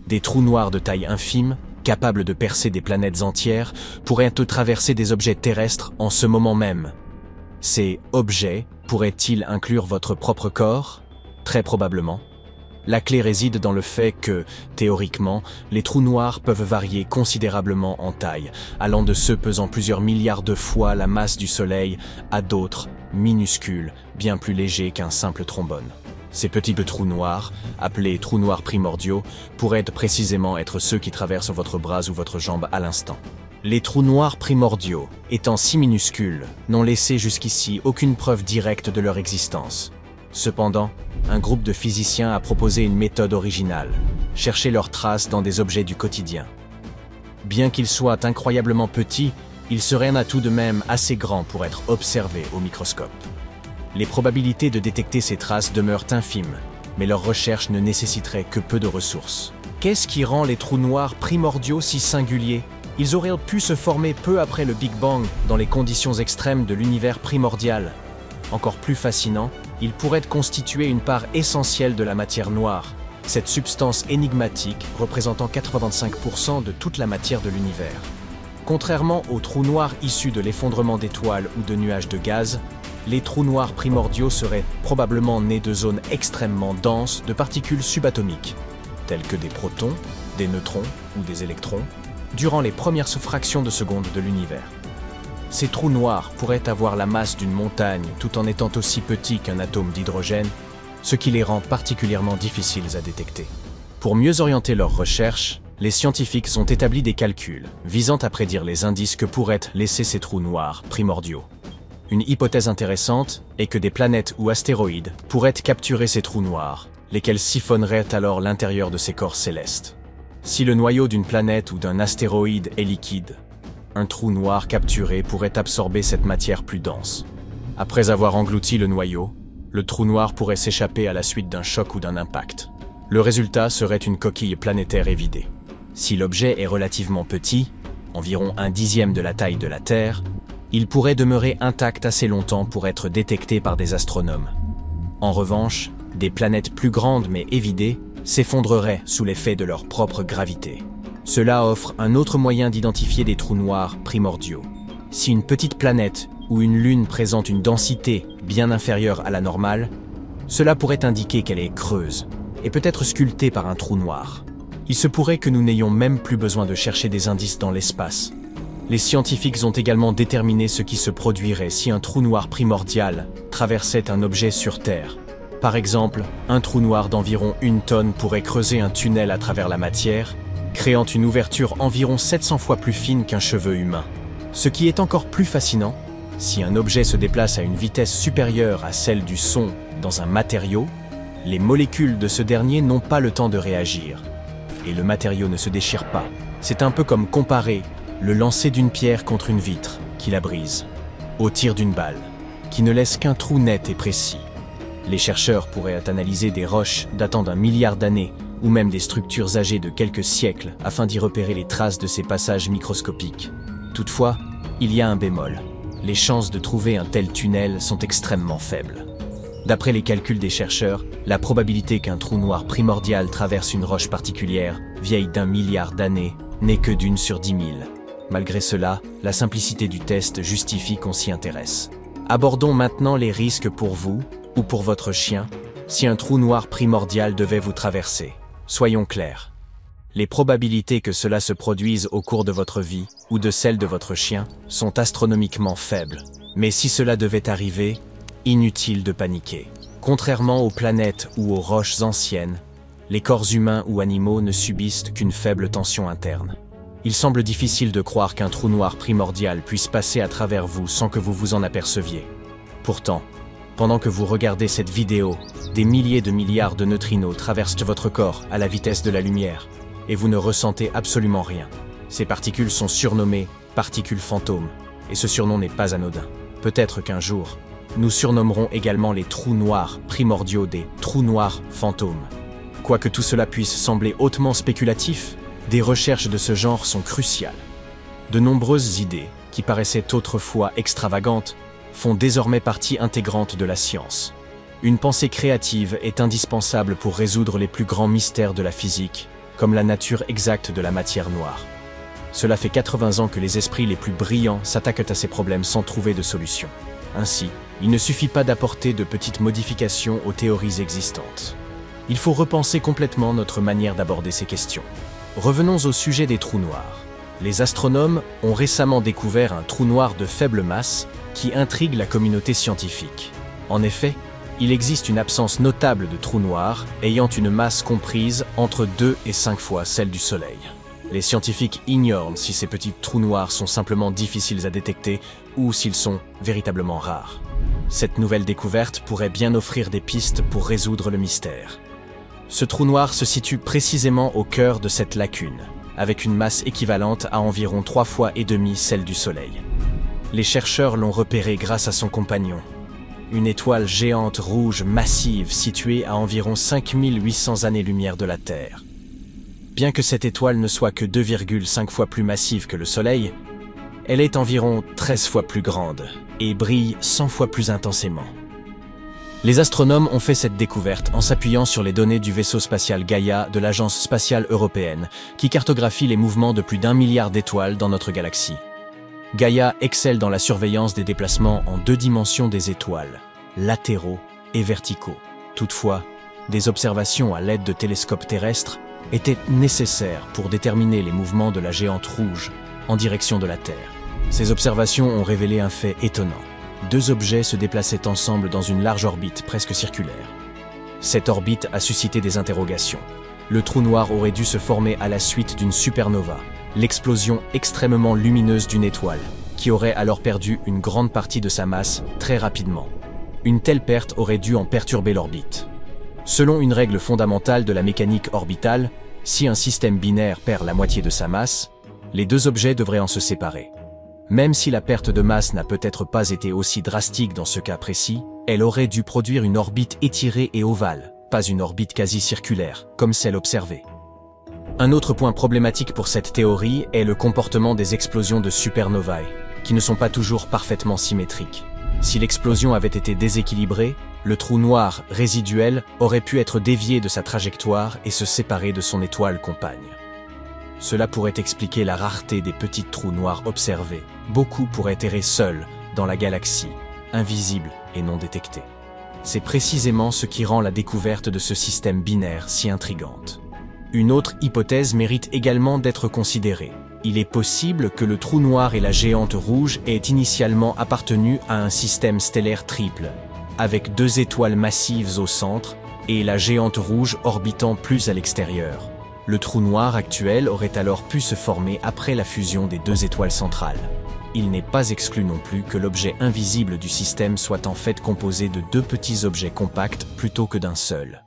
Des trous noirs de taille infime, capables de percer des planètes entières, pourraient traverser des objets terrestres en ce moment même. Ces objets pourraient-ils inclure votre propre corps? Très probablement. La clé réside dans le fait que, théoriquement, les trous noirs peuvent varier considérablement en taille, allant de ceux pesant plusieurs milliards de fois la masse du Soleil à d'autres, minuscules, bien plus légers qu'un simple trombone. Ces petits trous noirs, appelés trous noirs primordiaux, pourraient précisément être ceux qui traversent votre bras ou votre jambe à l'instant. Les trous noirs primordiaux, étant si minuscules, n'ont laissé jusqu'ici aucune preuve directe de leur existence. Cependant, un groupe de physiciens a proposé une méthode originale, chercher leurs traces dans des objets du quotidien. Bien qu'ils soient incroyablement petits, ils seraient tout de même assez grands pour être observés au microscope. Les probabilités de détecter ces traces demeurent infimes, mais leur recherche ne nécessiterait que peu de ressources. Qu'est-ce qui rend les trous noirs primordiaux si singuliers? Ils auraient pu se former peu après le Big Bang, dans les conditions extrêmes de l'univers primordial. Encore plus fascinant, ils pourraient constituer une part essentielle de la matière noire, cette substance énigmatique représentant 85% de toute la matière de l'univers. Contrairement aux trous noirs issus de l'effondrement d'étoiles ou de nuages de gaz, les trous noirs primordiaux seraient probablement nés de zones extrêmement denses de particules subatomiques, telles que des protons, des neutrons ou des électrons, durant les premières fractions de seconde de l'univers. Ces trous noirs pourraient avoir la masse d'une montagne tout en étant aussi petits qu'un atome d'hydrogène, ce qui les rend particulièrement difficiles à détecter. Pour mieux orienter leurs recherches, les scientifiques ont établi des calculs visant à prédire les indices que pourraient laisser ces trous noirs primordiaux. Une hypothèse intéressante est que des planètes ou astéroïdes pourraient capturer ces trous noirs, lesquels siphonneraient alors l'intérieur de ces corps célestes. Si le noyau d'une planète ou d'un astéroïde est liquide, un trou noir capturé pourrait absorber cette matière plus dense. Après avoir englouti le noyau, le trou noir pourrait s'échapper à la suite d'un choc ou d'un impact. Le résultat serait une coquille planétaire évidée. Si l'objet est relativement petit, environ 1/10 de la taille de la Terre, il pourrait demeurer intact assez longtemps pour être détecté par des astronomes. En revanche, des planètes plus grandes mais évidées s'effondreraient sous l'effet de leur propre gravité. Cela offre un autre moyen d'identifier des trous noirs primordiaux. Si une petite planète ou une lune présente une densité bien inférieure à la normale, cela pourrait indiquer qu'elle est creuse et peut être sculptée par un trou noir. Il se pourrait que nous n'ayons même plus besoin de chercher des indices dans l'espace. Les scientifiques ont également déterminé ce qui se produirait si un trou noir primordial traversait un objet sur Terre. Par exemple, un trou noir d'environ 1 tonne pourrait creuser un tunnel à travers la matière, créant une ouverture environ 700 fois plus fine qu'un cheveu humain. Ce qui est encore plus fascinant, si un objet se déplace à une vitesse supérieure à celle du son dans un matériau, les molécules de ce dernier n'ont pas le temps de réagir, et le matériau ne se déchire pas. C'est un peu comme comparer le lancer d'une pierre contre une vitre qui la brise, au tir d'une balle, qui ne laisse qu'un trou net et précis. Les chercheurs pourraient analyser des roches datant d'1 milliard d'années ou même des structures âgées de quelques siècles afin d'y repérer les traces de ces passages microscopiques. Toutefois, il y a un bémol. Les chances de trouver un tel tunnel sont extrêmement faibles. D'après les calculs des chercheurs, la probabilité qu'un trou noir primordial traverse une roche particulière, vieille d'1 milliard d'années, n'est que d'1 sur 10 000. Malgré cela, la simplicité du test justifie qu'on s'y intéresse. Abordons maintenant les risques pour vous, ou pour votre chien, si un trou noir primordial devait vous traverser. Soyons clairs. Les probabilités que cela se produise au cours de votre vie, ou de celle de votre chien, sont astronomiquement faibles. Mais si cela devait arriver, inutile de paniquer. Contrairement aux planètes ou aux roches anciennes, les corps humains ou animaux ne subissent qu'une faible tension interne. Il semble difficile de croire qu'un trou noir primordial puisse passer à travers vous sans que vous vous en aperceviez. Pourtant, pendant que vous regardez cette vidéo, des milliers de milliards de neutrinos traversent votre corps à la vitesse de la lumière, et vous ne ressentez absolument rien. Ces particules sont surnommées particules fantômes, et ce surnom n'est pas anodin. Peut-être qu'un jour, nous surnommerons également les trous noirs primordiaux des trous noirs fantômes. Quoique tout cela puisse sembler hautement spéculatif, des recherches de ce genre sont cruciales. De nombreuses idées, qui paraissaient autrefois extravagantes, font désormais partie intégrante de la science. Une pensée créative est indispensable pour résoudre les plus grands mystères de la physique, comme la nature exacte de la matière noire. Cela fait 80 ans que les esprits les plus brillants s'attaquent à ces problèmes sans trouver de solution. Ainsi, il ne suffit pas d'apporter de petites modifications aux théories existantes. Il faut repenser complètement notre manière d'aborder ces questions. Revenons au sujet des trous noirs. Les astronomes ont récemment découvert un trou noir de faible masse qui intrigue la communauté scientifique. En effet, il existe une absence notable de trous noirs ayant une masse comprise entre 2 et 5 fois celle du Soleil. Les scientifiques ignorent si ces petits trous noirs sont simplement difficiles à détecter ou s'ils sont véritablement rares. Cette nouvelle découverte pourrait bien offrir des pistes pour résoudre le mystère. Ce trou noir se situe précisément au cœur de cette lacune, avec une masse équivalente à environ 3 fois et demi celle du Soleil. Les chercheurs l'ont repéré grâce à son compagnon, une étoile géante rouge massive située à environ 5800 années-lumière de la Terre. Bien que cette étoile ne soit que 2,5 fois plus massive que le Soleil, elle est environ 13 fois plus grande et brille 100 fois plus intensément. Les astronomes ont fait cette découverte en s'appuyant sur les données du vaisseau spatial Gaïa de l'Agence spatiale européenne, qui cartographie les mouvements de plus d'1 milliard d'étoiles dans notre galaxie. Gaïa excelle dans la surveillance des déplacements en 2 dimensions des étoiles, latéraux et verticaux. Toutefois, des observations à l'aide de télescopes terrestres étaient nécessaires pour déterminer les mouvements de la géante rouge en direction de la Terre. Ces observations ont révélé un fait étonnant. 2 objets se déplaçaient ensemble dans une large orbite presque circulaire. Cette orbite a suscité des interrogations. Le trou noir aurait dû se former à la suite d'une supernova, l'explosion extrêmement lumineuse d'une étoile, qui aurait alors perdu une grande partie de sa masse très rapidement. Une telle perte aurait dû en perturber l'orbite. Selon une règle fondamentale de la mécanique orbitale, si un système binaire perd la moitié de sa masse, les 2 objets devraient en se séparer. Même si la perte de masse n'a peut-être pas été aussi drastique dans ce cas précis, elle aurait dû produire une orbite étirée et ovale, pas une orbite quasi circulaire, comme celle observée. Un autre point problématique pour cette théorie est le comportement des explosions de supernovae, qui ne sont pas toujours parfaitement symétriques. Si l'explosion avait été déséquilibrée, le trou noir résiduel aurait pu être dévié de sa trajectoire et se séparer de son étoile compagne. Cela pourrait expliquer la rareté des petits trous noirs observés. Beaucoup pourraient errer seuls dans la galaxie, invisibles et non détectés. C'est précisément ce qui rend la découverte de ce système binaire si intrigante. Une autre hypothèse mérite également d'être considérée. Il est possible que le trou noir et la géante rouge aient initialement appartenu à un système stellaire triple, avec 2 étoiles massives au centre et la géante rouge orbitant plus à l'extérieur. Le trou noir actuel aurait alors pu se former après la fusion des 2 étoiles centrales. Il n'est pas exclu non plus que l'objet invisible du système soit en fait composé de 2 petits objets compacts plutôt que d'un seul.